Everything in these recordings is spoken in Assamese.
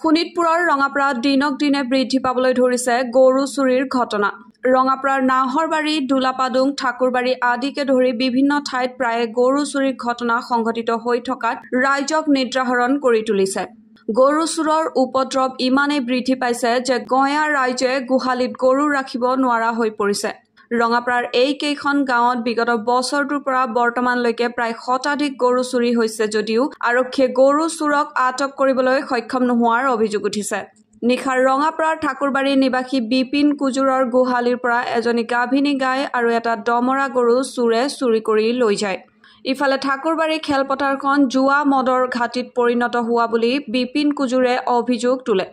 শোণিতপুৰৰ ৰঙাপাৰাত দিনক দিনে বৃদ্ধি পাবলৈ ধৰিছে গৰু চুৰিৰ ঘটনা। ৰঙাপাৰাৰ নাহৰবাৰী, দোলাপাডুং, ঠাকুৰবাৰী আদিকে ধৰি বিভিন্ন ঠাইত প্ৰায়ে গৰু চুৰিৰ ঘটনা সংঘটিত হৈ থকাত ৰাইজক নিদ্ৰাহৰণ কৰি তুলিছে। গৰু চুৰৰ উপদ্ৰৱ ইমানেই বৃদ্ধি পাইছে যে গঞা ৰাইজে গোহালিত গৰু ৰাখিব নোৱাৰা হৈ পৰিছে। ৰঙাপাৰাৰ এই কেইখন গাঁৱত বিগত বছৰটোৰ পৰা বৰ্তমানলৈকে প্ৰায় শতাধিক গৰু চুৰি হৈছে যদিও আৰক্ষীয়ে গৰু চুৰক আটক কৰিবলৈ সক্ষম নোহোৱাৰ অভিযোগ উঠিছে। নিশাৰ ৰঙাপাৰাৰ ঠাকুৰবাৰী নিবাসী বিপিন কুজুৰৰ গোহালিৰ পৰা এজনী গাভিনী গাই আৰু এটা দমৰা গৰু চুৰে চুৰি কৰি লৈ যায়। ইফালে ঠাকুৰবাৰী খেলপথাৰখন জুৱা মদৰ ঘাটিত পৰিণত হোৱা বুলি বিপিন কুজুৰে অভিযোগ তোলে।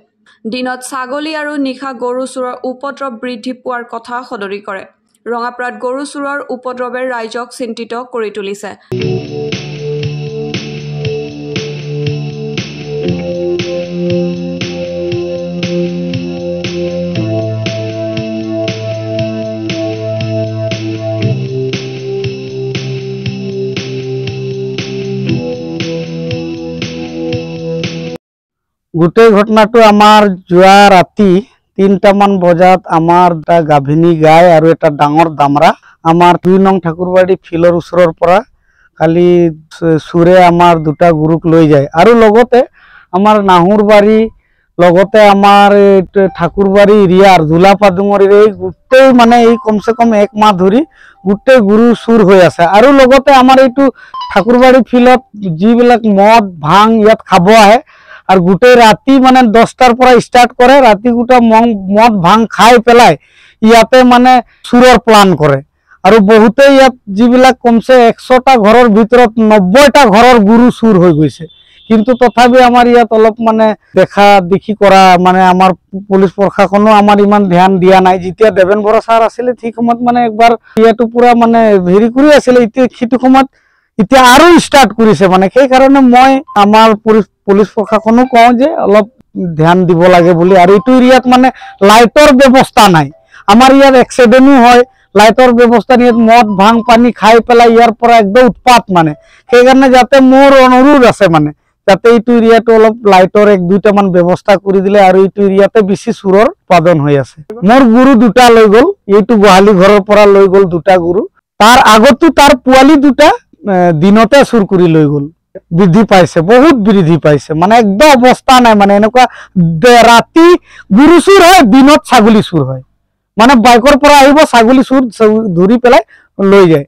দিনত ছাগলী আৰু নিশা গৰু চুৰৰ উপদ্ৰৱ বৃদ্ধি পোৱাৰ কথা সদৰি কৰে। ৰঙাপাৰাত গৰু চুৰৰ উপদ্ৰৱে ৰাইজক চিন্তিত কৰি তুলিছে। গোটেই ঘটনাটো আমাৰ যোৱা ৰাতি ৩টামান বজাত আমাৰ এটা গাভিনী গাই আৰু এটা ডাঙৰ দামৰা আমাৰ ২ নং ঠাকুৰবাৰী ফিল্ডৰ ওচৰৰ পৰা কালি চুৰে আমাৰ দুটা গৰুক লৈ যায় আৰু লগতে আমাৰ নাহুৰবাৰী লগতে আমাৰ ঠাকুৰবাৰী এৰিয়াৰ দোলাপাডুঙৰ এই গোটেই মানে এই কমসে কম 1 মাহ ধৰি গোটেই গৰু চুৰ হৈ আছে। আৰু লগতে আমাৰ এইটো ঠাকুৰবাৰী ফিল্ডত যিবিলাক মদ ভাং ইয়াত খাব আহে আৰ গোটেই ৰাতি মানে 10টাৰ পৰা স্টাৰ্ট কৰে, ৰাতি গোটা মদ ভাং খাই পেলাই ইয়াতে মানে চুৰৰ প্লান কৰে। আৰু বহুতে ইয়াত যিবিলাক কমসে 100টা ঘৰৰ ভিতৰত 90টা ঘৰৰ গৰু চুৰ হৈ গৈছে। কিন্তু তথাপি আমাৰ ইয়াত অলপ মানে দেখা দেখি কৰা মানে আমাৰ পুলিচ প্ৰশাসনো আমাৰ ইমান ধ্যান দিয়া নাই। যেতিয়া দেবেন বৰা ছাৰ আছিল ঠিক সময়ত মানে একবাৰ ইয়াতো পুৰা মানে হেৰি কৰি আছিল, এতিয়া সেইটো সময়ত এতিয়া আৰু স্টাৰ্ট কৰিছে মানে। সেই কাৰণে মই আমাৰ পুলিচ প্ৰশাসনো কওঁ যে অলপ ধ্যান দিব লাগে বুলি। আৰু এইটো এৰিয়াত মানে লাইটৰ ব্যৱস্থা নাই, আমাৰ ইয়াত এক্সিডেন্টো হয়, লাইটৰ ব্যৱস্থা ইয়াত মদ ভাং পানী খাই পেলাই ইয়াৰ পৰা একদম উৎপাত মানে। সেইকাৰণে যাতে মোৰ অনুৰোধ আছে মানে যাতে এইটো এৰিয়াটো অলপ লাইটৰ 1-2টামান ব্যৱস্থা কৰি দিলে আৰু এইটো এৰিয়াতে বেছি চুৰৰ উৎপাদন হৈ আছে। মোৰ গৰু 2টা লৈ গ'ল, এইটো গোহালি ঘৰৰ পৰা লৈ গ'ল 2টা গৰু। তাৰ আগতো তাৰ পোৱালি 2টা দিনতে চুৰ কৰি লৈ গ'ল। বৃদ্ধি পাইছে, বহুত বৃদ্ধি পাইছে মানে একদম অৱস্থা নাই মানে। এনেকুৱা ৰাতি গৰু চুৰ হয়, দিনত ছাগলী চুৰ হয় মানে। বাইকৰ পৰা আহিব ছাগলী চুৰ ধৰি পেলাই লৈ যায়।